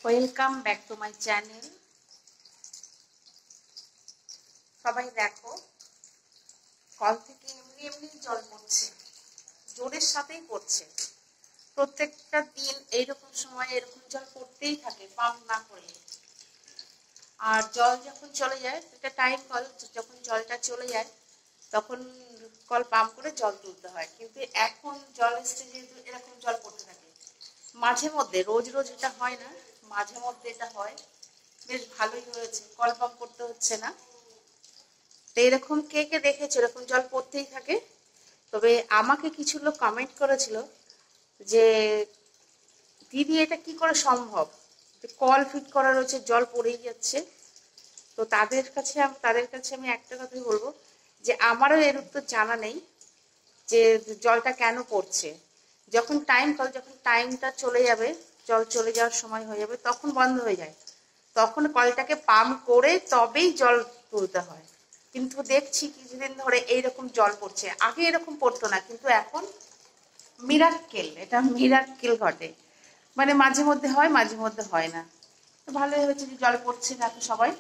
Welcome back to my channel. সবাই দেখো, call থেকে এমনি এমনি জল পড়ছে, জোরের সাথেই পড়ছে। প্রত্যেকটা দিন এইরকম সময় এরকম জল পড়তেই থাকে, পাম্প না করে। আর জল যখন চলে যায়, এটা টাইম কল, যখন জলটা চলে যায় তখন কল পাম্প করে জল তুলতে হয়। কিন্তু এখন জল এসছে যেহেতু এরকম জল পড়তে থাকে। মাঝে মধ্যে, রোজ রোজ এটা হয় না, মাঝে মধ্যে এটা হয়। বেশ ভালোই হয়েছে, কল পাম্প করতে হচ্ছে না। তো এরকম কে কে দেখেছো এরকম জল পড়তেই থাকে? তবে আমাকে কিছু লোক কমেন্ট করেছিল যে দিদি এটা কি করে সম্ভব, কল ফিট করা রয়েছে জল পড়েই যাচ্ছে। তো তাদের কাছে আমি একটা কথাই বলবো যে আমারও এর উত্তর জানা নেই যে জলটা কেন পড়ছে। যখন টাইমটা চলে যাবে, জল চলে যাওয়ার সময় হয়ে যাবে, তখন বন্ধ হয়ে যায়। তখন কলটাকে পাম্প করে তবেই জল তুলতে হয়। কিন্তু দেখছি কিছুদিন ধরে এইরকম জল পড়ছে, আগে এরকম পড়তো না, কিন্তু এখন এটা মিরাক্কেল ঘটে। মানে মাঝে মধ্যে হয়, মাঝে মধ্যে হয় না। তো ভালোই হয়েছে যে জল পড়ছে, দেখো সবাই।